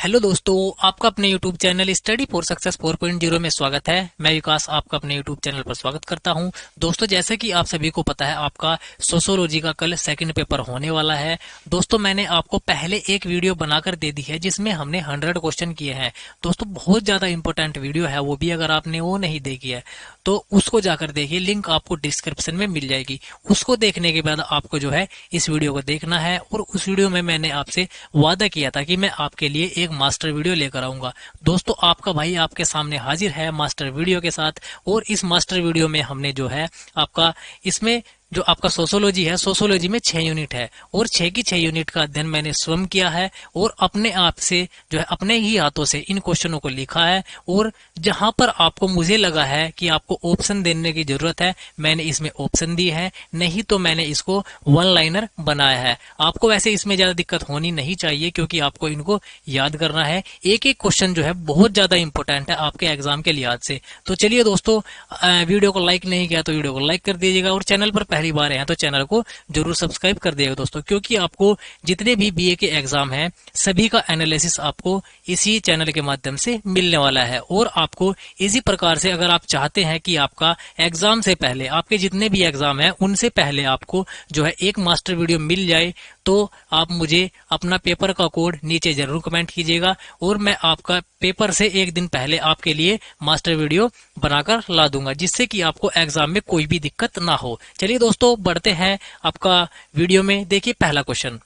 Hello दोस्तों, आपका अपने YouTube channel study for success 4.0 में स्वागत है। मैं विकास आपका अपने YouTube चैनल पर स्वागत करता हूं। दोस्तों, जैसे कि आप सभी को पता है, आपका सोशियोलॉजी का कल सेकंड पेपर होने वाला है। दोस्तों, मैंने आपको पहले एक वीडियो बनाकर दे दी है जिसमें हमने 100 क्वेश्चन किए हैं। दोस्तों, बहुत ज्यादा इंपॉर्टेंट वीडियो है वो भी। अगर आपने वो नहीं देखी है तो उसको जाकर देखिए, लिंक आपको डिस्क्रिप्शन में मिल जाएगी। उसको देखने के बाद आपको जो है इस वीडियो को देखना है। और उस वीडियो में मैंने आपसे वादा किया था कि मैं आपके लिए एक मास्टर वीडियो लेकर आऊंगा। दोस्तों, आपका भाई आपके सामने हाजिर है मास्टर वीडियो के साथ। और इस मास्टर वीडियो में हमने जो है आपका इसमें जो आपका सोशियोलॉजी है, सोशियोलॉजी में 6 यूनिट है और 6 की 6 यूनिट का अध्ययन मैंने स्वयं किया है और अपने आप से जो है अपने ही हाथों से इन क्वेश्चनों को लिखा है। और जहां पर आपको मुझे लगा है कि आपको ऑप्शन देने की जरूरत है, मैंने इसमें ऑप्शन दी है, नहीं तो मैंने इसको वन लाइनर बनाया है। आपको वैसे इसमें ज्यादा दिक्कत होनी नहीं चाहिए क्योंकि आपको इनको याद करना है। एक एक क्वेश्चन जो है बहुत ज्यादा इंपॉर्टेंट है आपके एग्जाम के लिहाज से। तो चलिए दोस्तों, वीडियो को लाइक नहीं किया तो वीडियो को लाइक कर दीजिएगा और चैनल पर पहली बार हैं तो चैनल को जरूर सब्सक्राइब कर दिएगा दोस्तों, क्योंकि आपको जितने भी बीए के एग्जाम हैं सभी का एनालिसिस आपको इसी चैनल के माध्यम से मिलने वाला है। और आपको इसी प्रकार से अगर आप चाहते हैं कि आपका एग्जाम से पहले, आपके जितने भी एग्जाम हैं उनसे पहले आपको जो है एक मास्टर वीडियो मिल जाए, तो आप मुझे अपना पेपर का कोड नीचे जरूर कमेंट कीजिएगा और मैं आपका पेपर से एक दिन पहले आपके लिए मास्टर वीडियो बनाकर ला दूंगा, जिससे कि आपको एग्जाम में कोई भी दिक्कत ना हो। चलिए दोस्तों, बढ़ते हैं आपका वीडियो में। देखिए पहला क्वेश्चन,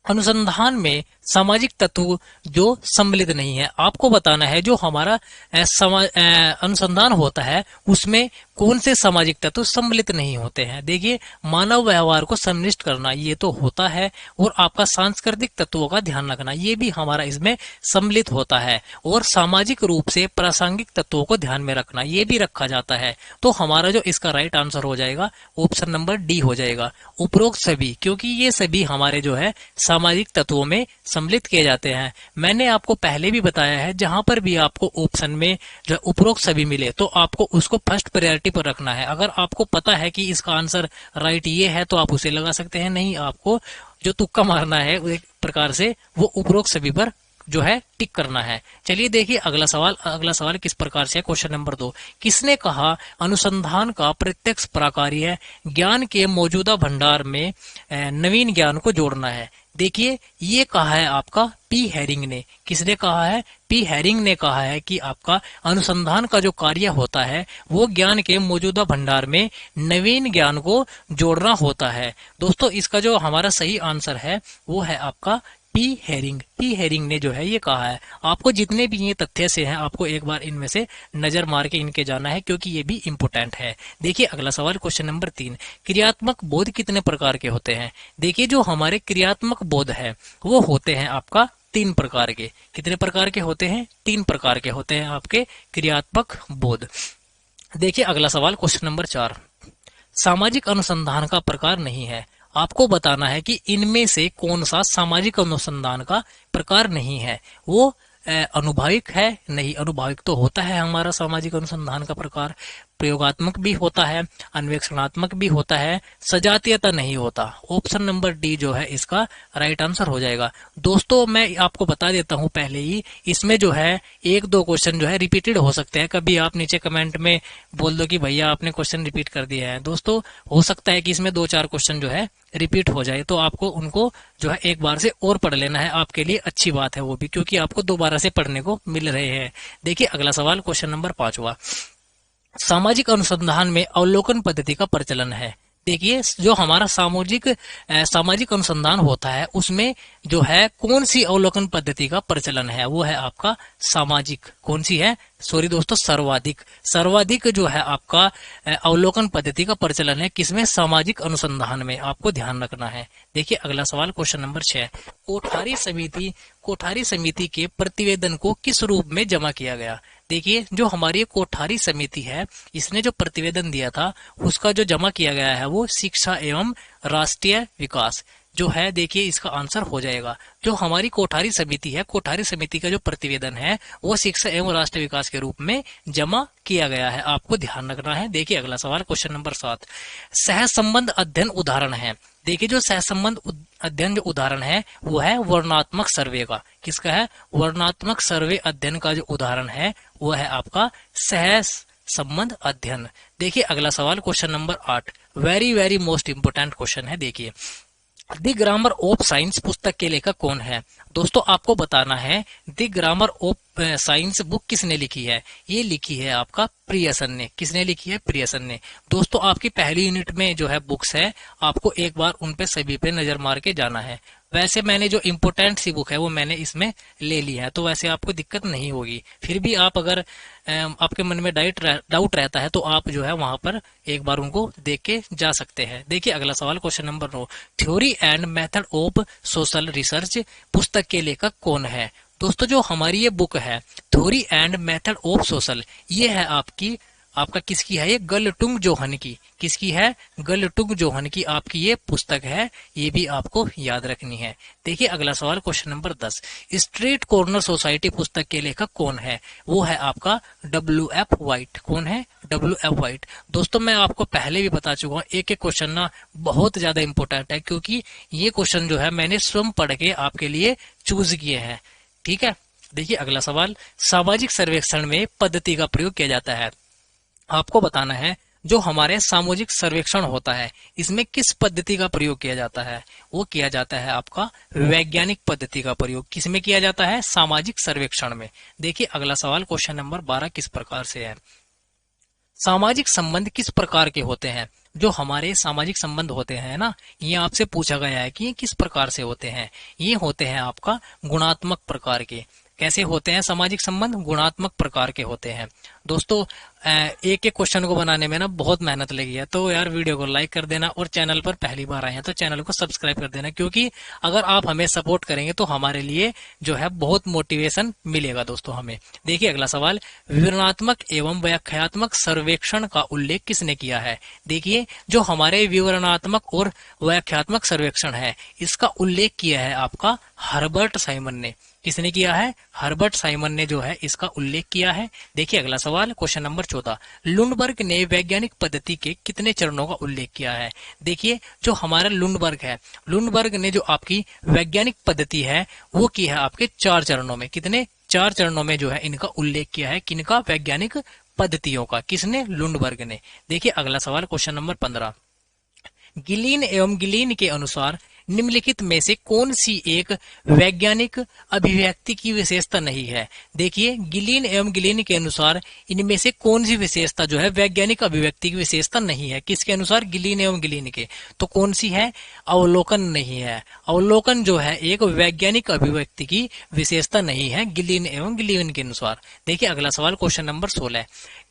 अनुसंधान में सामाजिक तत्व जो सम्मिलित नहीं है। आपको बताना है जो हमारा अनुसंधान होता है उसमें कौन से सामाजिक तत्व सम्मिलित नहीं होते हैं। देखिए, मानव व्यवहार को सम्मिलित करना ये तो होता है, और आपका सांस्कृतिक तत्वों का ध्यान रखना ये भी हमारा इसमें सम्मिलित होता है, और सामाजिक रूप से प्रासंगिक तत्वों को ध्यान में रखना ये भी रखा जाता है। तो हमारा जो इसका राइट आंसर हो जाएगा ऑप्शन नंबर डी हो जाएगा, उपरोक्त सभी, क्योंकि ये सभी हमारे जो है सामाजिक तत्वों में सम्मिलित किए जाते हैं। मैंने आपको पहले भी बताया है, जहां पर भी आपको ऑप्शन में जो उपरोक्त सभी मिले तो आपको उसको फर्स्ट प्रायोरिटी पर रखना है। अगर आपको पता है कि इसका आंसर राइट ये है तो आप उसे लगा सकते हैं, नहीं आपको जो तुक्का मारना है एक प्रकार से वो उपरोक्त सभी पर जो है टिक करना है। चलिए देखिए अगला सवाल किस प्रकार से है। क्वेश्चन नंबर 2, किसने कहा अनुसंधान का प्रत्यक्ष प्रकार्य है ज्ञान के मौजूदा भंडार में नवीन ज्ञान को जोड़ना है। देखिए, ये कहा है आपका पी हैरिंग ने। किसने कहा है? पी हैरिंग ने कहा है कि आपका अनुसंधान का जो कार्य होता है वो ज्ञान के मौजूदा भंडार में नवीन ज्ञान को जोड़ना होता है। दोस्तों, इसका जो हमारा सही आंसर है वो है आपका पी हैरिंग। पी हैरिंग ने जो है ये कहा है। आपको जितने भी ये तथ्य से हैं आपको एक बार इनमें से नजर मार के इनके जाना है, क्योंकि ये भी इंपोर्टेंट है। देखिए अगला सवाल, क्वेश्चन नंबर 3, क्रियात्मक बोध कितने प्रकार के होते हैं। देखिए, जो हमारे क्रियात्मक बोध है वो होते हैं आपका 3 प्रकार के। कितने प्रकार के होते हैं? 3 प्रकार के होते हैं आपके क्रियात्मक बोध। देखिए अगला सवाल, क्वेश्चन नंबर 4, सामाजिक अनुसंधान का प्रकार नहीं है। आपको बताना है कि इनमें से कौन सा सामाजिक अनुसंधान का प्रकार नहीं है। वो अनुभाविक है? नहीं, अनुभाविक तो होता है हमारा सामाजिक अनुसंधान का प्रकार। प्रयोगात्मक भी होता है, अन्वेषणात्मक भी होता है, सजातीयता नहीं होता। ऑप्शन नंबर डी जो है इसका राइट आंसर हो जाएगा। दोस्तों, मैं आपको बता देता हूं पहले ही, इसमें जो है 1-2 क्वेश्चन जो है रिपीटेड हो सकते हैं। कभी आप नीचे कमेंट में बोल दो कि भैया आपने क्वेश्चन रिपीट कर दिया है। दोस्तों, हो सकता है कि इसमें 2-4 क्वेश्चन जो है रिपीट हो जाए, तो आपको उनको जो है एक बार से और पढ़ लेना है। आपके लिए अच्छी बात है वो भी, क्योंकि आपको दोबारा से पढ़ने को मिल रहे हैं। देखिए अगला सवाल, क्वेश्चन नंबर 5वां, सामाजिक अनुसंधान में अवलोकन पद्धति का प्रचलन है। देखिए, जो हमारा सामाजिक अनुसंधान होता है उसमें जो है कौन सी अवलोकन पद्धति का प्रचलन है, वो है आपका सामाजिक। कौन सी है? सॉरी दोस्तों, सर्वाधिक जो है आपका अवलोकन पद्धति का प्रचलन है किसमें? सामाजिक अनुसंधान में। आपको ध्यान रखना है। देखिए अगला सवाल, क्वेश्चन नंबर 6, कोठारी समिति के प्रतिवेदन को किस रूप में जमा किया गया। देखिए, जो हमारी कोठारी समिति है इसने जो प्रतिवेदन दिया था उसका जो जमा किया गया है वो शिक्षा एवं राष्ट्रीय विकास। जो है देखिए इसका आंसर हो जाएगा। जो हमारी कोठारी समिति है, कोठारी समिति का जो प्रतिवेदन है वो शिक्षा एवं राष्ट्रीय विकास के रूप में जमा किया गया है, आपको ध्यान रखना है। देखिए अगला सवाल क्वेश्चन नंबर 7, सहसंबंध अध्ययन उदाहरण है। देखिए जो सहसंबंध अध्ययन जो उदाहरण है वो है वर्णनात्मक सर्वे का। किसका है? वर्णनात्मक सर्वे अध्ययन का जो उदाहरण है वो है आपका सह संबंध अध्ययन। देखिए अगला सवाल question number 8, very very most important question है। देखिए द ग्रामर ऑफ साइंस पुस्तक के लेखक कौन है? दोस्तों आपको बताना है the grammar of science book किसने लिखी है? ये लिखी है आपका प्रियसन ने। किसने लिखी है? प्रियसन ने। दोस्तों आपकी पहली यूनिट में जो है बुक्स है, आपको एक बार उन पे सभी पे नजर मार के जाना है। वैसे मैंने जो इम्पोर्टेंट सी बुक है वो मैंने इसमें ले ली है, तो वैसे आपको दिक्कत नहीं होगी। फिर भी आप अगर आपके मन में डाउट रहता है तो आप जो है वहां पर एक बार उनको देख के जा सकते हैं। देखिए अगला सवाल question number 9, theory and method of social research पुस्तक के लेखक कौन है? दोस्तों जो हमारी ये बुक है theory and method of social, ये है आपका किसकी है? ये गलटुंग जोहन की। किसकी है? गलटुंग जोहन की आपकी ये पुस्तक है, ये भी आपको याद रखनी है। देखिए अगला सवाल question number 10, street corner society पुस्तक के लेखक कौन है? वो है आपका WF वाइट। कौन है? WF white. दोस्तों मैं आपको पहले भी बता चुका हूँ, एक एक क्वेश्चन ना बहुत ज्यादा इंपॉर्टेंट है, क्योंकि ये क्वेश्चन जो है मैंने स्वयं पढ़ के आपके लिए चूज किए हैं। ठीक है। देखिए अगला सवाल, सामाजिक सर्वेक्षण में पद्धति का प्रयोग किया जाता है। आपको बताना है जो हमारे सामाजिक सर्वेक्षण होता है इसमें किस पद्धति का प्रयोग किया जाता है? वो किया जाता है आपका वैज्ञानिक पद्धति का प्रयोग। किसमें किया जाता है? सामाजिक सर्वेक्षण में। देखिए अगला सवाल क्वेश्चन नंबर 12 किस प्रकार से है? सामाजिक संबंध किस प्रकार के होते हैं? जो हमारे सामाजिक संबंध होते हैं ना, ये आपसे पूछा गया है कि ये किस प्रकार से होते हैं। ये होते हैं आपका गुणात्मक प्रकार के। कैसे होते हैं सामाजिक संबंध? गुणात्मक प्रकार के होते हैं। दोस्तों एक एक क्वेश्चन को बनाने में ना बहुत मेहनत लगी है, तो यार वीडियो को लाइक कर देना और चैनल पर पहली बार आए हैं तो चैनल को सब्सक्राइब कर देना, क्योंकि अगर आप हमें सपोर्ट करेंगे तो हमारे लिए जो है बहुत मोटिवेशन मिलेगा दोस्तों हमें। देखिए अगला सवाल, विवरणात्मक एवं व्याख्यात्मक सर्वेक्षण का उल्लेख किसने किया है? देखिए जो हमारे विवरणात्मक और व्याख्यात्मक सर्वेक्षण है इसका उल्लेख किया है आपका हर्बर्ट साइमन ने। किसने किया है? हर्बर्ट साइमन ने जो है इसका उल्लेख किया है। देखिए अगला सवाल क्वेश्चन नंबर 14, लुंडबर्ग ने वैज्ञानिक पद्धति के कितने चरणों का उल्लेख किया है? देखिए जो हमारा लुंडबर्ग है, लुंडबर्ग ने जो आपकी वैज्ञानिक पद्धति है वो की है आपके 4 चरणों में। कितने? 4 चरणों में जो है इनका उल्लेख किया है। किनका? वैज्ञानिक पद्धतियों का। किसने? लुंडबर्ग ने। देखिए अगला सवाल क्वेश्चन नंबर 15, गिलीन एवं गिलीन के अनुसार निम्नलिखित में से कौन सी एक वैज्ञानिक अभिव्यक्ति की विशेषता नहीं है? देखिए गिलीन एवं गिलीन के अनुसार इनमें से कौन सी विशेषता जो है वैज्ञानिक अभिव्यक्ति की विशेषता नहीं है? किसके अनुसार? गिलीन एवं गिलीन के। तो कौन सी है? अवलोकन नहीं है। अवलोकन जो है एक वैज्ञानिक अभिव्यक्ति की विशेषता नहीं है गिलीन एवं गिलीन के अनुसार। देखिए अगला सवाल क्वेश्चन नंबर 16,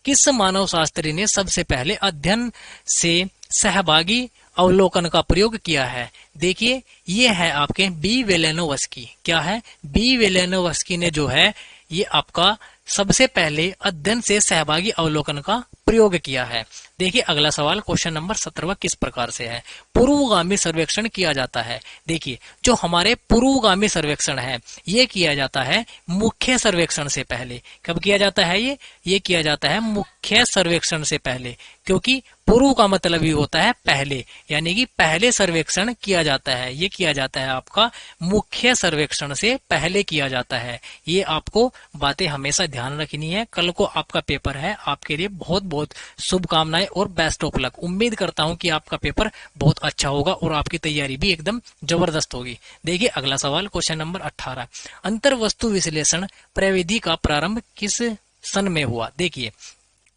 किस मानव शास्त्री ने सबसे पहले अध्ययन से सहभागी अवलोकन का प्रयोग किया है? देखिए ये है आपके बी वेलेनोवस्की। क्या है? बी वेलेनोवस्की ने जो है ये आपका सबसे पहले अध्ययन से सहभागी अवलोकन का प्रयोग किया है। देखिए अगला सवाल क्वेश्चन नंबर 17 किस प्रकार से है? पूर्वगामी सर्वेक्षण किया जाता है। देखिए जो हमारे पूर्वगामी सर्वेक्षण है ये किया जाता है मुख्य सर्वेक्षण से पहले। कब किया जाता है? ये किया जाता है मुख्य सर्वेक्षण से पहले, क्योंकि पूर्व का मतलब ही होता है पहले, यानी कि पहले सर्वेक्षण किया जाता है। ये किया जाता है आपका मुख्य सर्वेक्षण से पहले किया जाता है। ये आपको बातें हमेशा ध्यान रखनी है। कल को आपका पेपर है, आपके लिए बहुत बहुत शुभकामनाएं और बेस्ट ऑफ लक। उम्मीद करता हूं कि आपका पेपर बहुत अच्छा होगा और आपकी तैयारी भी एकदम जबरदस्त होगी। देखिए अगला सवाल क्वेश्चन नंबर 18, अंतर्वस्तु विश्लेषण प्रविधि का प्रारंभ किस सन में हुआ? देखिए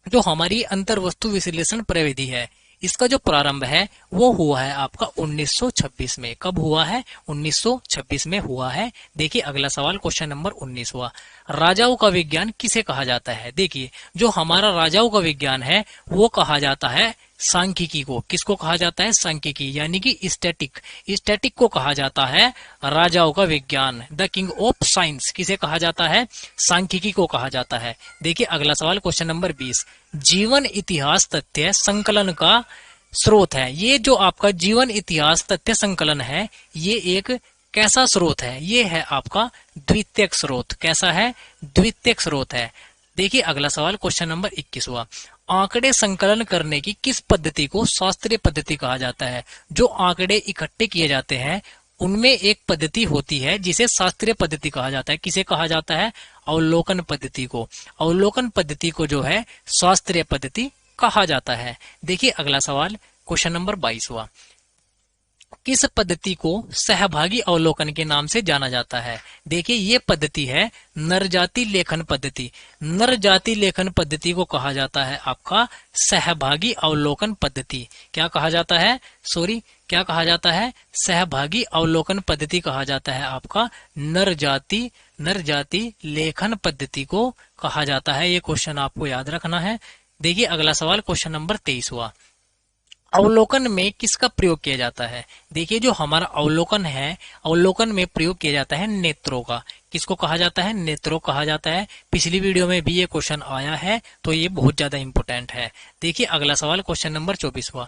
जो हमारी अंतर्वस्तु विश्लेषण प्रविधि है इसका जो प्रारंभ है वो हुआ है आपका 1926 में। कब हुआ है? 1926 में हुआ है। देखिए अगला सवाल क्वेश्चन नंबर 19वां, राजाओं का विज्ञान किसे कहा जाता है? देखिए जो हमारा राजाओं का विज्ञान है वो कहा जाता है सांख्यिकी को। किसको कहा जाता है? सांख्यिकी, यानी कि स्टैटिक। स्टैटिक को कहा जाता है राजाओं का विज्ञान, द किंग ऑफ साइंस। किसे कहा जाता है? सांख्यिकी को कहा जाता है। देखिए अगला सवाल क्वेश्चन नंबर 20, जीवन इतिहास तथ्य संकलन का स्रोत है। ये जो आपका जीवन इतिहास तथ्य संकलन है, ये एक कैसा स्रोत है? ये है आपका द्वितीयक स्रोत। कैसा है? द्वितीयक स्रोत है। देखिए अगला सवाल, क्वेश्चन नंबर 21वां। आंकड़े संकलन करने की किस पद्धति को शास्त्रीय पद्धति कहा जाता है? जो आंकड़े इकट्ठे किए जाते हैं उनमें एक पद्धति होती है जिसे शास्त्रीय पद्धति कहा जाता है। किसे कहा जाता है? अवलोकन पद्धति को। अवलोकन पद्धति को जो है शास्त्रीय पद्धति कहा जाता है। देखिए अगला सवाल, क्वेश्चन नंबर 22वां। किस पद्धति को सहभागी अवलोकन के नाम से जाना जाता है? देखिए ये पद्धति है नरजाति लेखन पद्धति। नरजाति लेखन पद्धति को कहा जाता है आपका सहभागी अवलोकन पद्धति। क्या कहा जाता है? क्या कहा जाता है? सहभागी अवलोकन पद्धति कहा जाता है आपका नरजाति लेखन पद्धति को कहा जाता है। ये क्वेश्चन आपको याद रखना है। देखिए अगला सवाल, क्वेश्चन नंबर 23वां। अवलोकन में किसका प्रयोग किया जाता है? देखिए जो हमारा अवलोकन है, अवलोकन में प्रयोग किया जाता है नेत्रों का। किसको कहा जाता है? नेत्रों कहा जाता है। पिछली वीडियो में भी ये क्वेश्चन आया है, तो ये बहुत ज्यादा इंपोर्टेंट है। देखिए अगला सवाल, क्वेश्चन नंबर 24वां।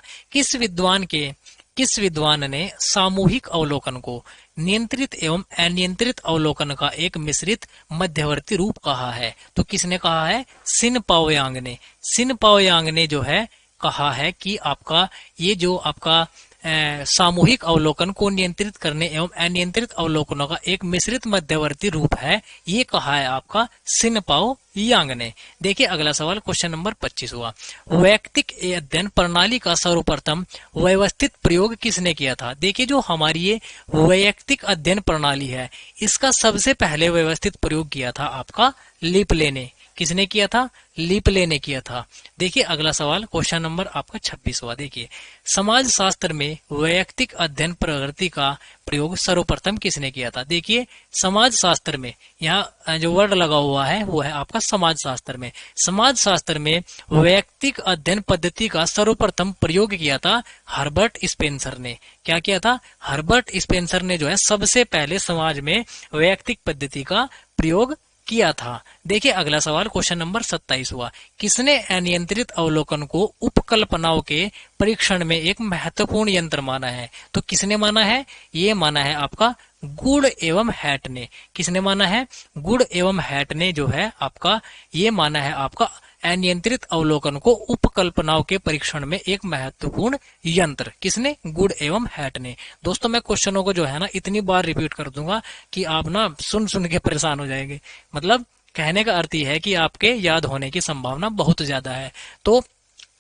किस विद्वान ने सामूहिक अवलोकन को नियंत्रित एवं अनियंत्रित अवलोकन का एक मिश्रित मध्यवर्ती रूप कहा है? तो किसने कहा है? सिन पाओ यांग ने। सिन पाओ यांग ने जो है कहा है कि आपका ये जो आपका सामूहिक अवलोकन को नियंत्रित करने एवं अनियंत्रित अवलोकनों का एक मिश्रित मध्यवर्ती रूप है, ये कहा है आपका सिन पाओ यांग ने। देखिए अगला सवाल, क्वेश्चन नंबर 25वां। वैयक्तिक अध्ययन प्रणाली का सर्वप्रथम व्यवस्थित प्रयोग किसने किया था? देखिए जो हमारी ये वैयक्तिक अध्ययन प्रणाली है, इसका सबसे पहले व्यवस्थित प्रयोग किया था आपका लिपले ने। किसने किया था? लिपले ने किया था। देखिए अगला सवाल, क्वेश्चन नंबर आपका 26वां। देखिए समाज शास्त्र में वैयक्तिक अध्ययन प्रगति का प्रयोग सर्वप्रथम किसने किया था? देखिए समाज शास्त्र में यहाँ जो वर्ड लगा हुआ है वो है आपका समाज शास्त्र में। समाज शास्त्र में वैयक्तिक अध्ययन पद्धति का सर्वप्रथम प्रयोग किया था हर्बर्ट स्पेंसर ने। क्या किया था? हर्बर्ट स्पेंसर ने जो है सबसे पहले समाज में वैयक्तिक पद्धति का प्रयोग किया था। देखिए अगला सवाल, क्वेश्चन नंबर 27वां। किसने अनियंत्रित अवलोकन को उपकल्पनाओं के परीक्षण में एक महत्वपूर्ण यंत्र माना है? तो किसने माना है? ये माना है आपका गुड एवं हैट ने। किसने माना है? गुड एवं हैट ने जो है आपका ये माना है आपका अनियंत्रित अवलोकन को उपकल्पनाओं के परीक्षण में एक महत्वपूर्ण यंत्र। किसने? गुड एवं हैट ने। दोस्तों मैं क्वेश्चनों को जो है ना इतनी बार रिपीट कर दूंगा कि आप ना सुन सुन के परेशान हो जाएंगे। मतलब कहने का अर्थ यह है कि आपके याद होने की संभावना बहुत ज्यादा है। तो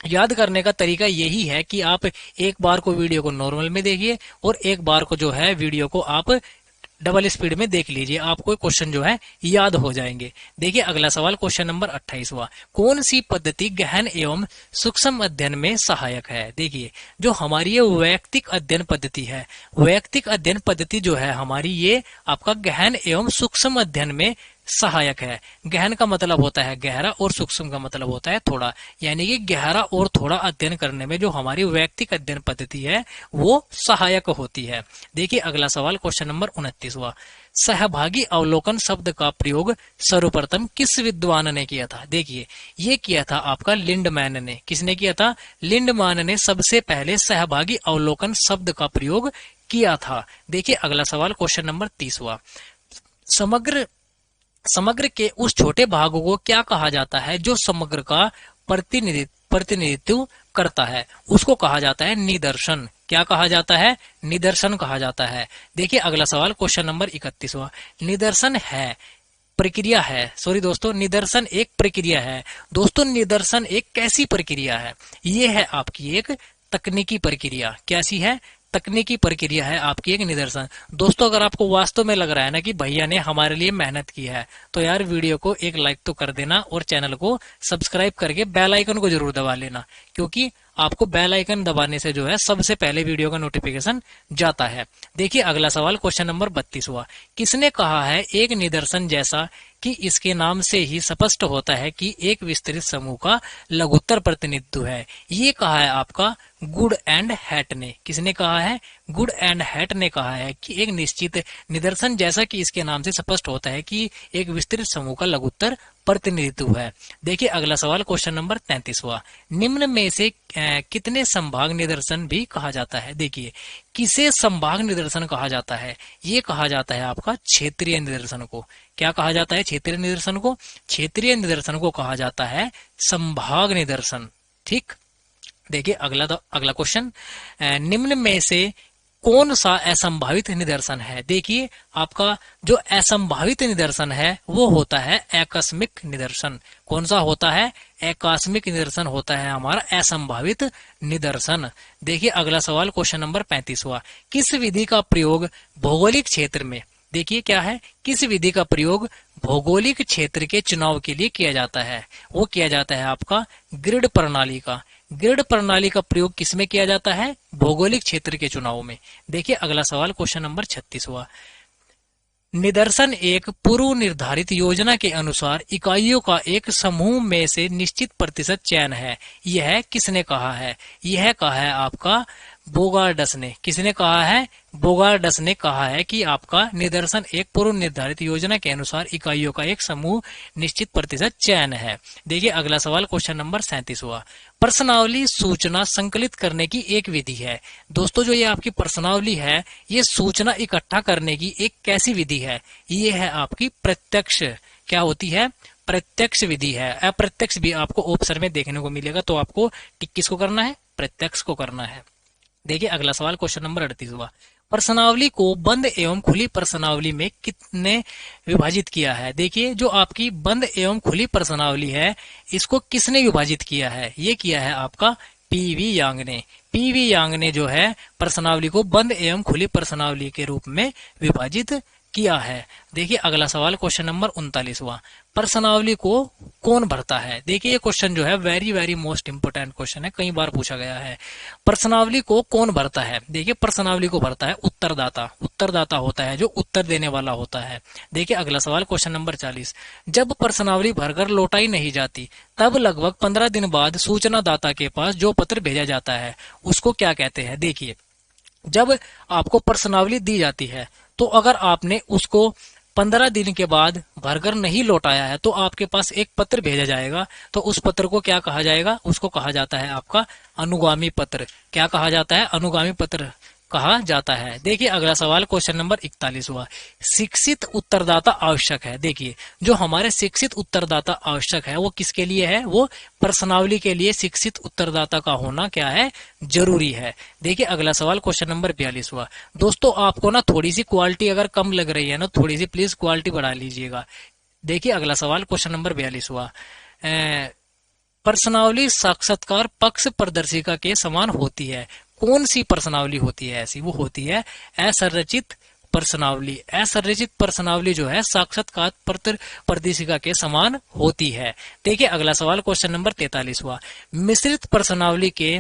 याद करने का तरीका यही है कि आप एक बार को वीडियो को नॉर्मल में देखिए और एक बार को जो है वीडियो को आप डबल स्पीड में देख लीजिए, आपको क्वेश्चन जो है याद हो जाएंगे। देखिए अगला सवाल, क्वेश्चन नंबर 28वां। कौन सी पद्धति गहन एवं सूक्ष्म अध्ययन में सहायक है? देखिए जो हमारी ये वैयक्तिक अध्ययन पद्धति है, वैयक्तिक अध्ययन पद्धति जो है हमारी ये आपका गहन एवं सूक्ष्म अध्ययन में सहायक है। गहन का मतलब होता है गहरा और सूक्ष्म का मतलब होता है थोड़ा, यानी कि गहरा और थोड़ा अध्ययन करने में जो हमारी वैयक्तिक अध्ययन पद्धति है वो सहायक होती है। देखिए अगला सवाल, क्वेश्चन नंबर 29वां। सहभागी अवलोकन शब्द का प्रयोग सर्वप्रथम किस विद्वान ने किया था? देखिए ये किया था आपका लिंडमैन ने। किसने किया था? लिंडमैन ने सबसे पहले सहभागी अवलोकन शब्द का प्रयोग किया था। देखिए अगला सवाल, क्वेश्चन नंबर 30वां। समग्र के उस छोटे भागों को क्या कहा जाता है जो समग्र का प्रतिनिधित्व करता है? उसको कहा जाता है निदर्शन। क्या कहा जाता है? निदर्शन कहा जाता है। देखिए अगला सवाल, क्वेश्चन नंबर 31वां। निदर्शन है प्रक्रिया है, सॉरी दोस्तों, निदर्शन एक प्रक्रिया है। दोस्तों निदर्शन एक कैसी प्रक्रिया है? ये है आपकी एक तकनीकी प्रक्रिया। कैसी है? तकनीकी प्रक्रिया है आपकी एक निदर्शन। दोस्तों अगर आपको वास्तव में लग रहा है ना कि भैया ने हमारे लिए मेहनत की है, तो यार वीडियो को एक लाइक तो कर देना और चैनल को सब्सक्राइब करके बेल आइकन को जरूर दबा लेना, क्योंकि आपको बेल आइकन दबाने से जो है सबसे पहले वीडियो का नोटिफिकेशन जाता है। देखिए अगला सवाल, क्वेश्चन नंबर 32वां। किसने कहा है एक निदर्शन जैसा कि इसके नाम से ही स्पष्ट होता है कि एक विस्तृत समूह का लघुत्तर प्रतिनिधित्व है? ये कहा है आपका गुड एंड हैट ने। किसने कहा है? गुड एंड हैट ने कहा है कि एक निश्चित निदर्शन जैसा कि इसके नाम से स्पष्ट होता है कि एक विस्तृत समूह का लघुत्तर प्रतिनिधित्व है। देखिए अगला सवाल क्वेश्चन नंबर 33वां, निम्न में से कितने संभाग निदर्शन भी कहा जाता है। देखिए किसे संभाग निदर्शन कहा जाता है, ये कहा जाता है आपका क्षेत्रीय निदर्शन को। क्या कहा जाता है क्षेत्रीय निदर्शन को? क्षेत्रीय निदर्शन को कहा जाता है संभाग निदर्शन। ठीक, देखिए अगला क्वेश्चन, निम्न में से कौन सा असंभावित निदर्शन है। देखिए आपका जो असंभावित निदर्शन है वो होता है आकस्मिक निदर्शन। कौन सा होता है? आकस्मिक निदर्शन होता है हमारा असंभावित निदर्शन। देखिए अगला सवाल क्वेश्चन नंबर 35वां, किस विधि का प्रयोग भौगोलिक क्षेत्र में, देखिए क्या है, किस विधि का प्रयोग भौगोलिक क्षेत्र के चुनाव के लिए किया जाता है? वो किया जाता है आपका ग्रिड प्रणाली का। ग्रिड प्रणाली का प्रयोग किसमें किया जाता है? भौगोलिक क्षेत्र के चुनाव में। देखिए अगला सवाल क्वेश्चन नंबर 36वां, निदर्शन एक पूर्व निर्धारित योजना के अनुसार इकाइयों का एक समूह में से निश्चित प्रतिशत चयन है। यह किसने कहा है? यह कहा है आपका बोगार्डस ने। किसने कहा है? बोगार्डस ने कहा है कि आपका निदर्शन एक पूर्व निर्धारित योजना के अनुसार इकाइयों का एक समूह निश्चित प्रतिशत चयन है। देखिए अगला सवाल क्वेश्चन नंबर 37वां, प्रश्नावली सूचना संकलित करने की एक विधि है। दोस्तों जो ये आपकी प्रश्नावली है ये सूचना इकट्ठा करने की एक कैसी विधि है? ये है आपकी प्रत्यक्ष, क्या होती है? प्रत्यक्ष विधि है। अप्रत्यक्ष भी आपको ऑप्शन में देखने को मिलेगा, तो आपको टिक किसको करना है? प्रत्यक्ष को करना है। देखिए अगला सवाल क्वेश्चन नंबर 38वां, प्रश्नावली को बंद एवं खुली प्रश्नावली में कितने विभाजित किया है? देखिए जो आपकी बंद एवं खुली प्रश्नावली है इसको किसने विभाजित किया है? ये किया है आपका पीवी यांग ने। पीवी यांग ने जो है प्रश्नावली को बंद एवं खुली प्रश्नावली के रूप में विभाजित किया है। देखिए अगला सवाल क्वेश्चन नंबर 39वां, प्रश्नावली को कौन भरता है? देखिए ये क्वेश्चन जो है very very most important question है, कई बार पूछा गया है। प्रश्नावली को कौन भरता है? देखिए प्रश्नावली को भरता है उत्तरदाता। उत्तरदाता होता है जो उत्तर देने वाला होता है। देखिए अगला सवाल क्वेश्चन नंबर 40, जब प्रश्नावली भरकर लौटाई नहीं जाती तब लगभग 15 दिन बाद सूचनादाता के पास जो पत्र भेजा जाता है उसको क्या कहते हैं? देखिए जब आपको प्रश्नावली दी जाती है तो अगर आपने उसको 15 दिन के बाद भरकर नहीं लौटाया है तो आपके पास एक पत्र भेजा जाएगा, तो उस पत्र को क्या कहा जाएगा? उसको कहा जाता है आपका अनुगामी पत्र। क्या कहा जाता है? अनुगामी पत्र कहा जाता है। देखिए अगला सवाल क्वेश्चन नंबर 41वां, शिक्षित उत्तरदाता आवश्यक है। देखिए जो हमारे शिक्षित उत्तरदाता आवश्यक है वो किसके लिए है? वो प्रश्नावली के लिए शिक्षित उत्तरदाता का होना क्या है? जरूरी है। देखिए अगला सवाल क्वेश्चन नंबर 42वां, दोस्तों आपको ना थोड़ी सी क्वालिटी अगर कम लग रही है ना, थोड़ी सी प्लीज क्वालिटी बढ़ा लीजिएगा। देखिए अगला सवाल क्वेश्चन नंबर 42वां, प्रश्नावली साक्षात्कार पक्ष प्रदर्शिका के समान होती है। कौन सी प्रश्नावली होती है ऐसी? वो होती है असंरचित प्रश्नावली। असंरचित प्रश्नावली जो है साक्षात्कार पत्र प्रदर्शिका के समान होती है। देखिए अगला सवाल क्वेश्चन नंबर 43वां, मिश्रित प्रश्नावली के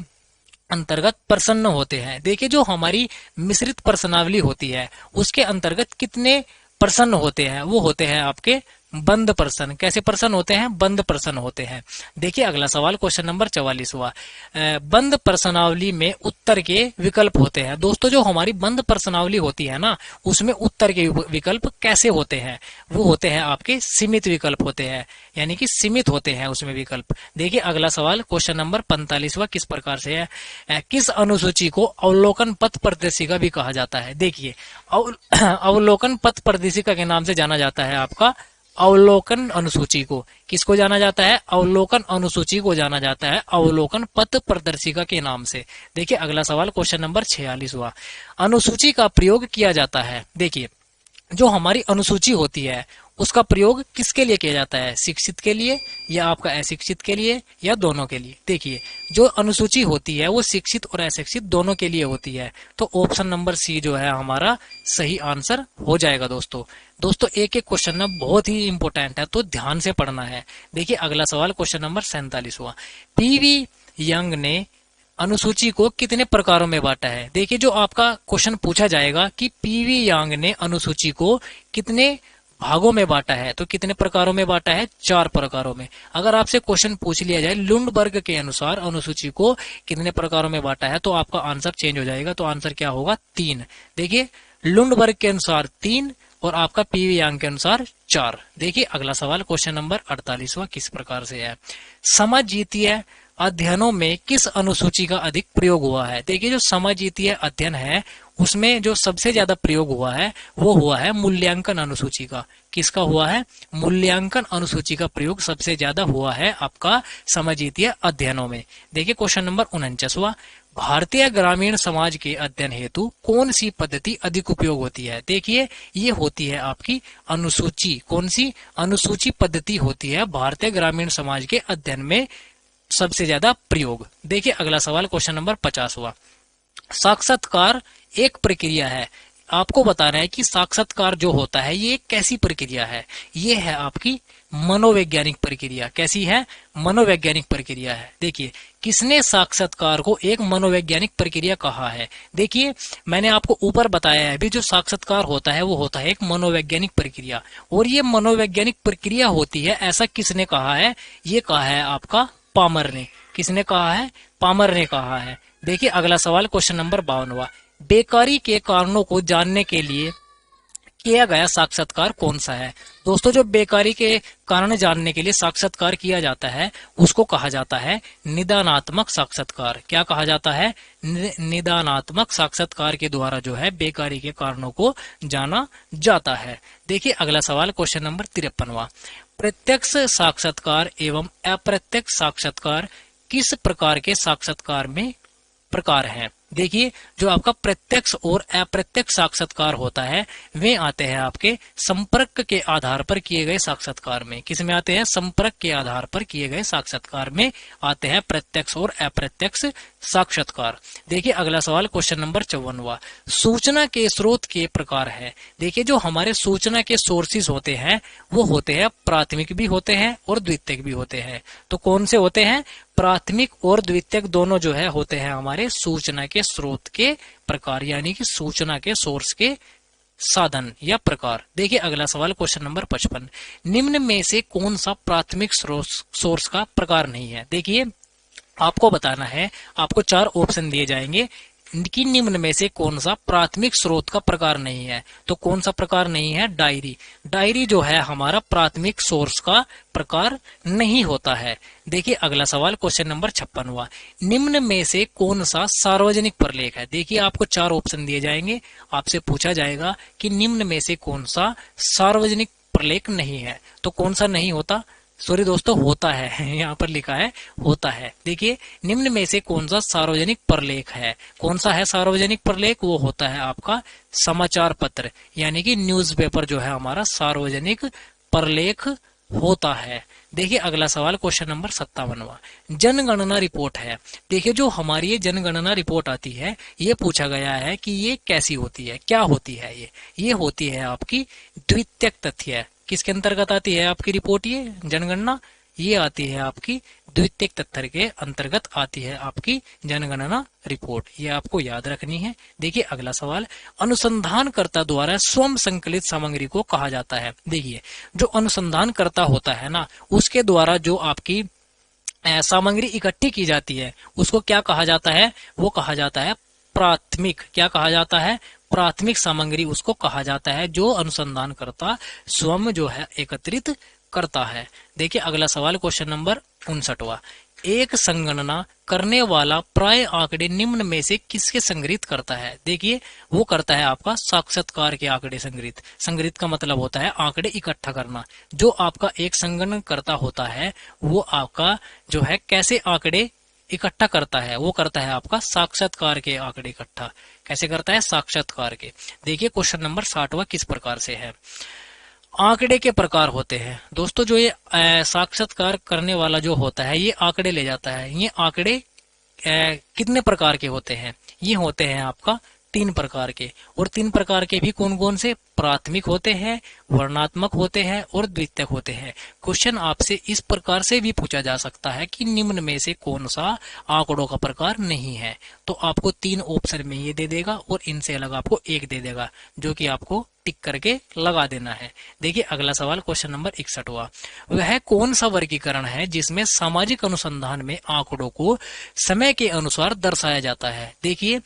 अंतर्गत प्रश्न होते हैं। देखिए जो हमारी मिश्रित प्रश्नावली होती है उसके अंतर्गत कितने प्रश्न होते हैं? वो होते हैं आपके बंद प्रश्न। कैसे प्रश्न होते हैं? बंद प्रश्न होते हैं। देखिए अगला सवाल क्वेश्चन नंबर 44वां, बंद प्रश्नावली में उत्तर के विकल्प होते हैं। दोस्तों जो हमारी बंद प्रश्नावली होती है ना उसमें उत्तर के विकल्प कैसे होते हैं? वो होते हैं आपके सीमित विकल्प होते हैं, यानी कि सीमित होते हैं उसमें विकल्प। देखिए अगला सवाल क्वेश्चन नंबर 45वां किस प्रकार से है? किस अनुसूची को अवलोकन पथ प्रदर्शिका भी कहा जाता है? देखिए अवलोकन पथ प्रदर्शिका के नाम से जाना जाता है आपका अवलोकन अनुसूची को। किसको जाना जाता है? अवलोकन अनुसूची को जाना जाता है अवलोकन पथ प्रदर्शिका के नाम से। देखिए अगला सवाल क्वेश्चन नंबर 46वां, अनुसूची का प्रयोग किया जाता है। देखिए जो हमारी अनुसूची होती है उसका प्रयोग किसके लिए किया जाता है? शिक्षित के लिए या आपका अशिक्षित के लिए या दोनों के लिए? देखिए जो अनुसूची होती है वो शिक्षित और अशिक्षित दोनों के लिए होती है, तो ऑप्शन नंबर सी जो है हमारा सही आंसर हो जाएगा। दोस्तों एक एक क्वेश्चन ना बहुत ही इंपॉर्टेंट है तो ध्यान से पढ़ना है। देखिए अगला सवाल क्वेश्चन नंबर 47वां, पीवी यंग ने अनुसूची को कितने प्रकारों में बांटा है? देखिए जो आपका क्वेश्चन पूछा जाएगा कि पीवी यांग ने अनुसूची को कितने भागों में बांटा है। तो कितने प्रकारों में बांटा है? 4 प्रकारों में। अगर आपसे क्वेश्चन पूछ लिया जाए लुंडबर्ग के अनुसार अनुसूची को कितने प्रकारों में बांटा है, तो आपका आंसर चेंज हो जाएगा। तो आंसर क्या होगा? 3। देखिए, लुंडबर्ग के अनुसार 3 और आपका पीवी यांग के अनुसार 4। देखिए अगला सवाल, क्वेश्चन नंबर 48वां किस प्रकार से है? समजीतीय अध्ययनों में किस अनुसूची का अधिक प्रयोग हुआ है? देखिए, जो समजीतीय अध्ययन है उसमें जो सबसे ज्यादा प्रयोग हुआ है वो हुआ है मूल्यांकन अनुसूची का। किसका हुआ है? मूल्यांकन अनुसूची का प्रयोग सबसे ज्यादा हुआ है आपका समजीतीय अध्ययनों में। देखिए क्वेश्चन नंबर 49वां, भारतीय ग्रामीण समाज के अध्ययन हेतु कौन सी पद्धति अधिक उपयोग होती है? देखिए, ये होती है आपकी अनुसूची। कौन सी? अनुसूची पद्धति होती है भारतीय ग्रामीण समाज के अध्ययन में सबसे ज्यादा प्रयोग। देखिए अगला सवाल, क्वेश्चन नंबर 50वां, साक्षात्कार एक प्रक्रिया है। आपको बताना है कि साक्षात्कार जो होता है ये एक कैसी प्रक्रिया है? ये है आपकी मनोवैज्ञानिक प्रक्रिया। कैसी है? मनोवैज्ञानिक प्रक्रिया है। देखिए, किसने साक्षात्कार को एक मनोवैज्ञानिक प्रक्रिया कहा है? देखिए, मैंने आपको ऊपर बताया है अभी, जो साक्षात्कार होता है वो होता है एक मनोवैज्ञानिक प्रक्रिया, और ये मनोवैज्ञानिक प्रक्रिया होती है, ऐसा किसने कहा है? ये कहा है आपका पामर ने। किसने कहा है? पामर ने कहा है। देखिए अगला सवाल, क्वेश्चन नंबर 52वां, बेकारी के कारणों को जानने के लिए किया गया साक्षात्कार कौन सा है? दोस्तों, जो बेकारी के कारण जानने के लिए साक्षात्कार किया जाता है उसको कहा जाता है निदानात्मक साक्षात्कार। क्या कहा जाता है? निदानात्मक साक्षात्कार के द्वारा जो है बेकारी के कारणों को जाना जाता है। देखिए अगला सवाल, क्वेश्चन नंबर 53वां, प्रत्यक्ष साक्षात्कार एवं अप्रत्यक्ष साक्षात्कार किस प्रकार के साक्षात्कार में प्रकार हैं? देखिए, जो आपका प्रत्यक्ष और अप्रत्यक्ष साक्षात्कार होता है वे आते हैं आपके संपर्क के आधार पर किए गए साक्षात्कार में। किस में आते हैं? संपर्क के आधार पर किए गए साक्षात्कार में आते हैं प्रत्यक्ष और अप्रत्यक्ष साक्षात्कार। देखिए अगला सवाल, क्वेश्चन नंबर 54वां, सूचना के स्रोत के प्रकार है। देखिए, जो हमारे सूचना के सोर्सेज होते हैं वो होते हैं प्राथमिक भी होते हैं और द्वितीयक भी होते हैं। तो कौन से होते हैं? प्राथमिक और द्वितीयक दोनों जो है होते हैं हमारे सूचना के स्रोत के प्रकार, यानी कि सूचना के सोर्स के साधन या प्रकार। देखिए अगला सवाल, क्वेश्चन नंबर 55, निम्न में से कौन सा प्राथमिक सोर्स का प्रकार नहीं है? देखिए, आपको बताना है, आपको 4 ऑप्शन दिए जाएंगे कि निम्न में से कौन सा प्राथमिक स्रोत का प्रकार नहीं है। तो कौन सा प्रकार नहीं है? डायरी। डायरी जो है हमारा प्राथमिक सोर्स का प्रकार नहीं होता है। देखिए अगला सवाल, क्वेश्चन नंबर 56वां, निम्न में से कौन सा सार्वजनिक प्रलेख है? देखिए, आपको 4 ऑप्शन दिए जाएंगे, आपसे पूछा जाएगा कि निम्न में से कौन सा सार्वजनिक प्रलेख नहीं है। तो कौन सा नहीं होता? सॉरी दोस्तों, होता है, यहाँ पर लिखा है होता है। देखिए, निम्न में से कौन सा सार्वजनिक प्रलेख है? कौन सा है सार्वजनिक प्रलेख? वो होता है आपका समाचार पत्र, यानी कि न्यूज़पेपर जो है हमारा सार्वजनिक प्रलेख होता है। देखिए अगला सवाल, क्वेश्चन नंबर 57वां, जनगणना रिपोर्ट है। देखिए, जो हमारी ये जनगणना रिपोर्ट आती है ये पूछा गया है कि ये कैसी होती है, क्या होती है ये होती है आपकी द्वितीयक तथ्य। किसके अंतर्गत आती है आपकी रिपोर्ट? ये जनगणना ये आती है आपकी द्वितीयक तथ्य के अंतर्गत आती है आपकी जनगणना रिपोर्ट। ये आपको याद रखनी है। देखिए अगला सवाल, अनुसंधानकर्ता द्वारा स्वयं संकलित सामग्री को कहा जाता है। देखिए, जो अनुसंधानकर्ता होता है ना, उसके द्वारा जो आपकी सामग्री इकट्ठी की जाती है उसको क्या कहा जाता है? वो कहा जाता है प्राथमिक। क्या कहा जाता है? प्राथमिक सामग्री उसको कहा जाता है, जो अनुसंधानकर्ता स्वयं जो है एकत्रित करता है। देखिए अगला सवाल, क्वेश्चन नंबर 59वां, एक संगणना करने वाला प्राय आंकड़े निम्न में से किसके संग्रहित करता है? देखिए, वो करता है आपका साक्षात्कार के आंकड़े संग्रहित। संग्रहित का मतलब होता है आंकड़े इकट्ठा करना। जो आपका एक संगणन करता होता है वो आपका जो है कैसे आंकड़े इकट्ठा करता है? वो करता है आपका साक्षात्कार के आंकड़े इकट्ठा। कैसे करता है? साक्षात्कार के। देखिए क्वेश्चन नंबर 60वां किस प्रकार से है? आंकड़े के प्रकार होते हैं दोस्तों, जो ये साक्षात्कार करने वाला जो होता है ये आंकड़े ले जाता है। ये आंकड़े कितने प्रकार के होते हैं? ये होते हैं आपका तीन प्रकार के, और तीन प्रकार के भी कौन कौन से? प्राथमिक होते हैं, वर्णात्मक होते हैं और द्वितीयक होते हैं। क्वेश्चन आपसे इस प्रकार से भी पूछा जा सकता है कि निम्न में से कौन सा आंकड़ों का प्रकार नहीं है, तो आपको तीन ऑप्शन में ये दे देगा और इनसे अलग आपको एक दे देगा, जो कि आपको टिक करके लगा देना है। देखिए अगला सवाल क्वेश्चन नंबर 61वां, वह कौन सा वर्गीकरण है जिसमें सामाजिक अनुसंधान में आंकड़ों को समय के अनुसार दर्शाया जाता है? देखिए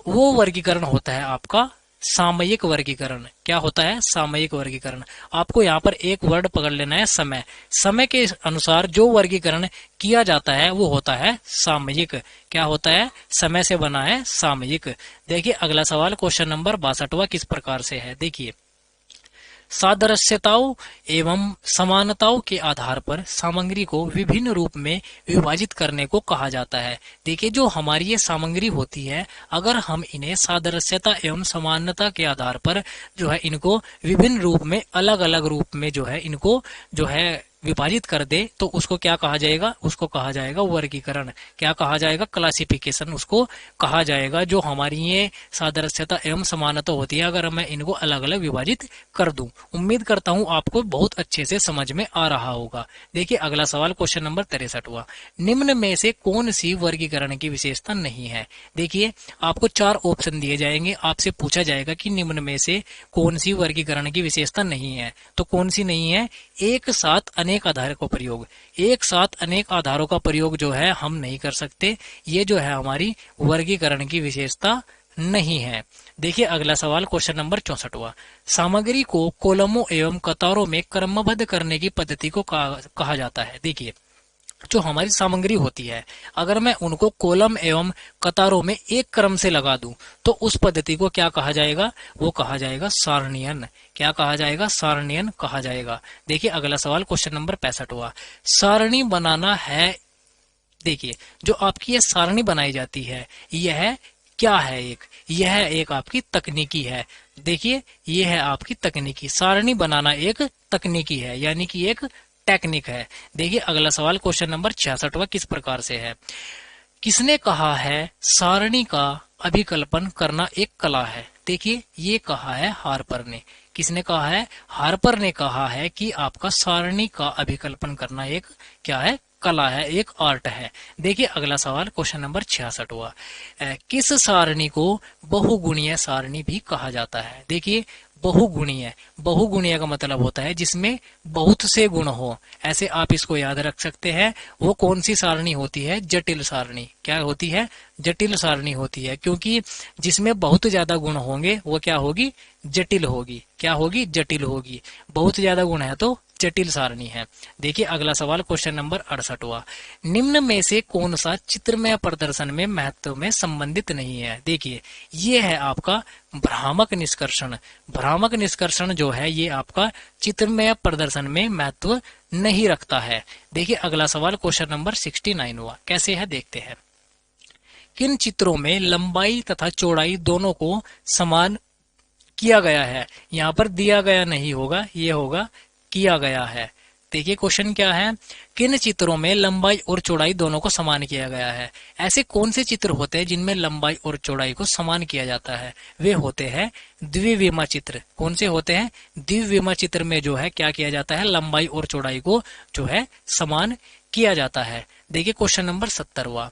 वो वर्गीकरण होता है आपका सामयिक वर्गीकरण। क्या होता है? सामयिक वर्गीकरण। आपको यहाँ पर एक वर्ड पकड़ लेना है, समय। समय के अनुसार जो वर्गीकरण किया जाता है वो होता है सामयिक। क्या होता है? समय से बना है सामयिक। देखिए अगला सवाल क्वेश्चन नंबर 62वां किस प्रकार से है? देखिए सादृश्यताओं एवं समानताओं के आधार पर सामग्री को विभिन्न रूप में विभाजित करने को कहा जाता है। देखिए जो हमारी ये सामग्री होती है, अगर हम इन्हें सादृश्यता एवं समानता के आधार पर जो है इनको विभिन्न रूप में, अलग अलग रूप में जो है इनको जो है विभाजित कर दे, तो उसको क्या कहा जाएगा? उसको कहा जाएगा वर्गीकरण। क्या कहा जाएगा? क्लासिफिकेशन उसको कहा जाएगा। जो हमारी ये सादृश्यता एवं समानता होती है, अगर मैं इनको अलग अलग विभाजित कर दूं। उम्मीद करता हूं आपको बहुत अच्छे से समझ में आ रहा होगा। देखिए अगला सवाल क्वेश्चन नंबर 63वां, निम्न में से कौन सी वर्गीकरण की विशेषता नहीं है? देखिए आपको चार ऑप्शन दिए जाएंगे, आपसे पूछा जाएगा कि निम्न में से कौन सी वर्गीकरण की विशेषता नहीं है, तो कौन सी नहीं है? एक साथ अनेक आधार का प्रयोग। एक साथ अनेक आधारों का प्रयोग जो है हम नहीं कर सकते, ये जो है हमारी वर्गीकरण की विशेषता नहीं है। देखिए अगला सवाल क्वेश्चन नंबर 64वां, सामग्री को कॉलमों एवं कतारों में क्रमबद्ध करने की पद्धति को कहा जाता है। देखिए जो हमारी सामग्री होती है, अगर मैं उनको कॉलम एवं कतारों में एक क्रम से लगा दूं, तो उस पद्धति को क्या कहा जाएगा? वो कहा जाएगा सारणीयन। क्या कहा जाएगा? सारणीयन कहा जाएगा। देखिए अगला सवाल क्वेश्चन नंबर 65वां, सारणी बनाना है। देखिए जो आपकी ये सारणी बनाई जाती है, यह क्या है? यह एक आपकी तकनीकी है। देखिए ये है आपकी तकनीकी, सारणी बनाना एक तकनीकी है, यानी कि एक टेक्निक है। देखिए अगला सवाल क्वेश्चन नंबर 66वां किस प्रकार से है? किसने कहा है सारणी का अभिकल्पन करना एक कला है? देखिए ये कहा है हार्पर ने। किसने कहा है? हार्पर ने कहा है कि आपका सारणी का अभिकल्पन करना एक क्या है? कला है, एक आर्ट है। देखिए अगला सवाल क्वेश्चन नंबर 66वां, किस सारणी को बहुगुणीय सारणी भी कहा जाता है? देखिए बहुगुणीय, बहुगुणीय का मतलब होता है जिसमें बहुत से गुण हो। ऐसे आप इसको याद रख सकते हैं। वो कौन सी सारणी होती है? जटिल सारणी। क्या होती है? जटिल सारणी होती है, क्योंकि जिसमें बहुत ज्यादा गुण होंगे वो क्या होगी? जटिल होगी। क्या होगी? जटिल होगी। बहुत ज्यादा गुण है तो जटिल सारणी है। देखिए अगला सवाल क्वेश्चन नंबर 68वां, निम्न में से कौन सा चित्रमय प्रदर्शन में महत्व में संबंधित नहीं है? देखिए ये है आपका भ्रामक निष्कर्षण। भ्रामक निष्कर्षण जो है ये आपका चित्रमय प्रदर्शन में महत्व नहीं रखता है। देखिए अगला सवाल क्वेश्चन नंबर 69वां कैसे है देखते हैं। किन चित्रों में लंबाई तथा चौड़ाई दोनों को समान किया गया है? यहाँ पर दिया गया नहीं होगा, ये होगा किया गया है। देखिए क्वेश्चन क्या है? किन चित्रों में लंबाई और चौड़ाई दोनों को समान किया गया है? ऐसे कौन से चित्र होते हैं जिनमें लंबाई और चौड़ाई को समान किया जाता है? वे होते हैं द्विविमा चित्र। कौन से होते हैं? द्विविमा चित्र में जो है क्या किया जाता है? लंबाई और चौड़ाई को जो है समान किया जाता है। देखिए क्वेश्चन नंबर 70वां,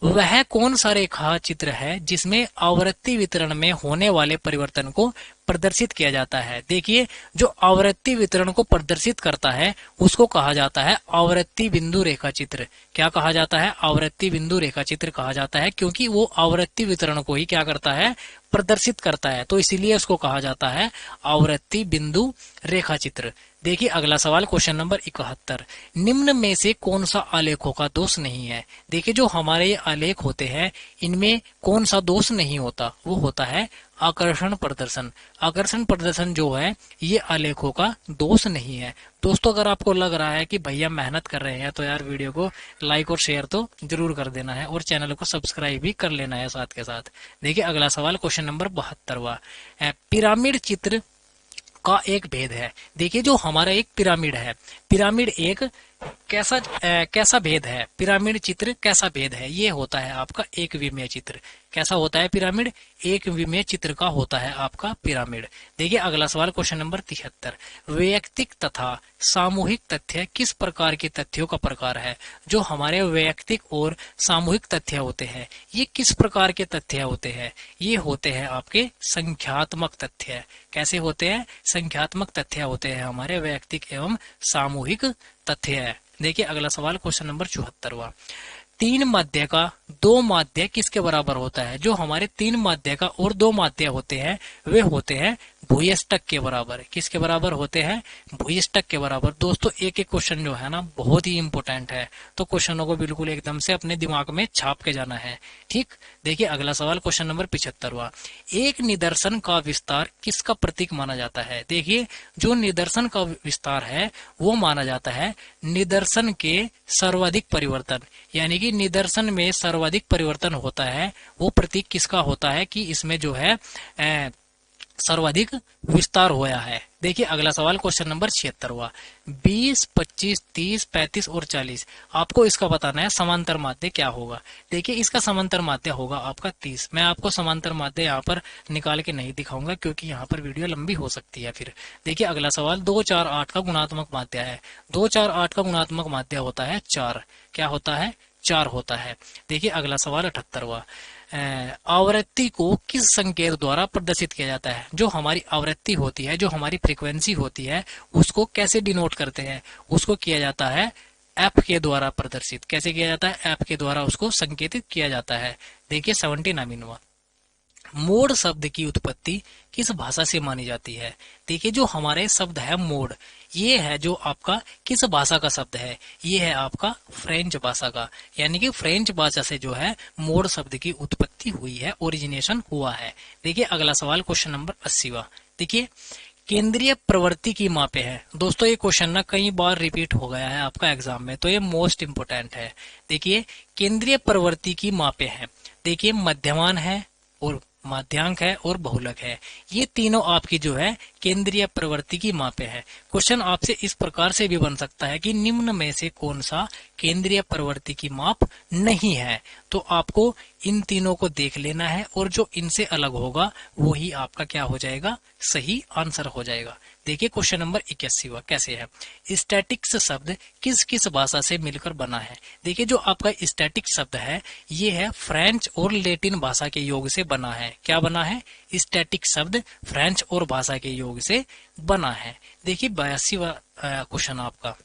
वह कौन सा रेखा चित्र है जिसमें आवृत्ति वितरण में होने वाले परिवर्तन को प्रदर्शित किया जाता है? देखिए जो आवृत्ति वितरण को प्रदर्शित करता है उसको कहा जाता है आवृत्ति बिंदु रेखा चित्र। क्या कहा जाता है? आवृत्ति बिंदु रेखा चित्र कहा जाता है, क्योंकि वो आवृत्ति वितरण को ही क्या करता है? प्रदर्शित करता है, तो इसीलिए उसको कहा जाता है आवृत्ति बिंदु रेखा चित्र। देखिए अगला सवाल क्वेश्चन नंबर 71, निम्न में से कौन सा आलेखों का दोष नहीं है? देखिए जो हमारे ये आलेख होते हैं इनमें कौन सा दोष नहीं होता? वो होता है आकर्षण प्रदर्शन। आकर्षण प्रदर्शन जो है ये आलेखों का दोष नहीं है। दोस्तों अगर आपको लग रहा है कि भैया मेहनत कर रहे हैं तो यार वीडियो को लाइक और शेयर तो जरूर कर देना है और चैनल को सब्सक्राइब भी कर लेना है साथ के साथ। देखिए अगला सवाल क्वेश्चन नंबर 72वां, पिरामिड चित्र का एक भेद है। देखिए जो हमारा एक पिरामिड है, पिरामिड एक कैसा भेद है, पिरामिड चित्र कैसा भेद है, ये होता है आपका एक विमीय चित्र। कैसा होता है पिरामिड, एक विमीय चित्र का होता है आपका पिरामिड। देखिए अगला सवाल क्वेश्चन नंबर 73, वैयक्तिक तथा सामूहिक तथ्य किस प्रकार के तथ्यों का प्रकार है। जो हमारे वैयक्तिक और सामूहिक तथ्य होते हैं ये किस प्रकार के तथ्य होते हैं, ये होते हैं आपके संख्यात्मक तथ्य। कैसे होते हैं, संख्यात्मक तथ्य होते हैं हमारे वैयक्तिक एवं सामूहिक तथ्य। देखिए अगला सवाल क्वेश्चन नंबर 74, 3 माध्य का 2 माध्य किसके बराबर होता है। जो हमारे 3 माध्य का और 2 माध्य होते हैं वे होते हैं भूयष्टक के बराबर। किसके बराबर होते हैं, भूयष्टक के बराबर। दोस्तों एक एक क्वेश्चन जो है ना बहुत ही इंपॉर्टेंट है, तो क्वेश्चनों को बिल्कुल एकदम से अपने दिमाग में छाप के जाना है, ठीक। देखिए अगला सवाल क्वेश्चन नंबर 75, एक निदर्शन का विस्तार किसका प्रतीक माना जाता है। देखिए जो निदर्शन का विस्तार है वो माना जाता है निदर्शन के सर्वाधिक परिवर्तन, यानी कि निदर्शन में सर्वाधिक परिवर्तन होता है वो प्रतीक किसका होता है कि इसमें जो है सर्वाधिक विस्तार हुआ है। देखिए अगला सवाल क्वेश्चन नंबर 76, 20, 25, 30, 35 और 40, आपको इसका बताना है समांतर माध्य क्या होगा। देखिए इसका समांतर माध्य होगा आपका 30। मैं आपको समांतर माध्य यहाँ पर निकाल के नहीं दिखाऊंगा क्योंकि यहाँ पर वीडियो लंबी हो सकती है फिर। देखिए अगला सवाल 2, 4, 8 का गुणात्मक माध्य है। 2, 4, 8 का गुणात्मक माध्य होता है 4। क्या होता है, 4 होता है। देखिए अगला सवाल 78, आवृत्ति को किस संकेत द्वारा प्रदर्शित किया जाता है। जो हमारी आवृत्ति होती है, जो हमारी फ्रीक्वेंसी होती है उसको कैसे डिनोट करते हैं, उसको किया जाता है एफ के द्वारा प्रदर्शित। कैसे किया जाता है, एफ के द्वारा उसको संकेतित किया जाता है। देखिए 79वां, मोड शब्द की उत्पत्ति किस भाषा से मानी जाती है। देखिए जो हमारे शब्द है मोड, ये है जो आपका किस भाषा का शब्द है, ये है आपका फ्रेंच भाषा का, यानी कि फ्रेंच भाषा से जो है मोड शब्द की उत्पत्ति हुई है, ओरिजिनेशन हुआ है। देखिए अगला सवाल क्वेश्चन नंबर 80वां, देखिए केंद्रीय प्रवृत्ति की मापे है। दोस्तों ये क्वेश्चन ना कई बार रिपीट हो गया है आपका एग्जाम में, तो ये मोस्ट इंपोर्टेंट है। देखिए केंद्रीय प्रवृत्ति की मापे है, देखिए मध्यमान है और माध्यांक है और बहुलक है, ये तीनों आपकी जो है केंद्रीय प्रवृत्ति की मापे है। क्वेश्चन आपसे इस प्रकार से भी बन सकता है कि निम्न में से कौन सा केंद्रीय प्रवृत्ति की माप नहीं है, तो आपको इन तीनों को देख लेना है और जो इनसे अलग होगा वही आपका क्या हो जाएगा, सही आंसर हो जाएगा। देखिए क्वेश्चन नंबर 81वां कैसे है, स्टैटिक्स शब्द किस किस भाषा से मिलकर बना है। देखिए जो आपका स्टैटिक शब्द है ये है फ्रेंच और लैटिन भाषा के योग से बना है। क्या बना है, स्टैटिक शब्द फ्रेंच और भाषा के योग से बना है। देखिए 82वां क्वेश्चन आपका,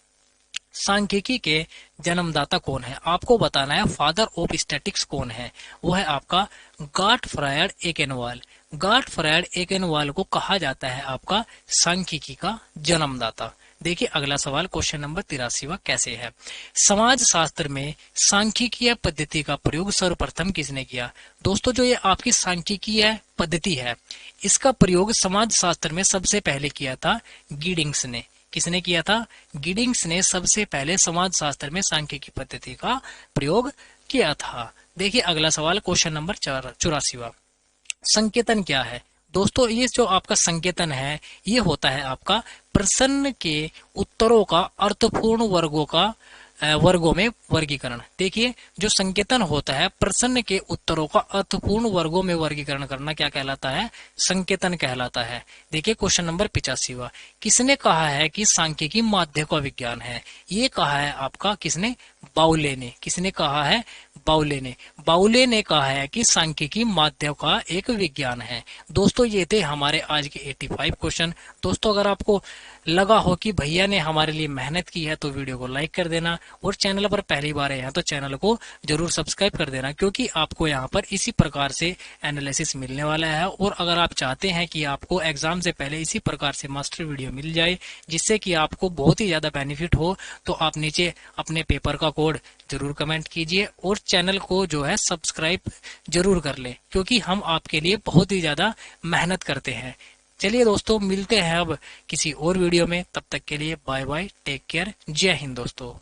सांख्यिकी के जन्मदाता कौन है। आपको बताना है फादर ऑफ स्टैटिक्स कौन है, वो है आपका गॉटफ्रायड एकेनवाल। गॉटफ्रायड एकेनवाल को कहा जाता है आपका सांख्यिकी का जन्मदाता। देखिए अगला सवाल क्वेश्चन नंबर 83वां कैसे है, समाज शास्त्र में सांख्यिकीय पद्धति का प्रयोग सर्वप्रथम किसने किया। दोस्तों जो ये आपकी सांख्यिकीय पद्धति है इसका प्रयोग समाज शास्त्र में सबसे पहले किया था गिडिंग्स ने। किसने किया था, गिडिंग्स ने सबसे पहले समाज शास्त्र में सांख्यिकी पद्धति का प्रयोग किया था। देखिए अगला सवाल क्वेश्चन नंबर 84वां, संकेतन क्या है। दोस्तों ये जो आपका संकेतन है ये होता है आपका प्रश्न के उत्तरों का अर्थपूर्ण वर्गों में वर्गीकरण। देखिए जो संकेतन होता है प्रश्न के उत्तरों का अर्थपूर्ण वर्गों में वर्गीकरण करना क्या कहलाता है, संकेतन कहलाता है। देखिए क्वेश्चन नंबर 85वां, किसने कहा है कि सांख्यिकी माध्य का विज्ञान है। ये कहा है आपका किसने, बाउले ने। किसने कहा है, बाउले ने। बाउले ने कहा है कि सांख्यिकी माध्य का एक विज्ञान है। दोस्तों ये थे हमारे आज के 85 क्वेश्चन। दोस्तों अगर आपको लगा हो कि भैया ने हमारे लिए मेहनत की है तो वीडियो को लाइक कर देना और चैनल पर पहली बार आए हैं तो चैनल को जरूर सब्सक्राइब कर देना, क्योंकि आपको यहाँ पर इसी प्रकार से एनालिसिस मिलने वाला है। और अगर आप चाहते हैं कि आपको एग्जाम से पहले इसी प्रकार से मास्टर वीडियो मिल जाए जिससे कि आपको बहुत ही ज्यादा बेनिफिट हो, तो आप नीचे अपने पेपर का कोड जरूर कमेंट कीजिए और चैनल को जो है सब्सक्राइब जरूर कर ले, क्योंकि हम आपके लिए बहुत ही ज्यादा मेहनत करते हैं। चलिए दोस्तों मिलते हैं अब किसी और वीडियो में, तब तक के लिए बाय बाय, टेक केयर, जय हिंद दोस्तों।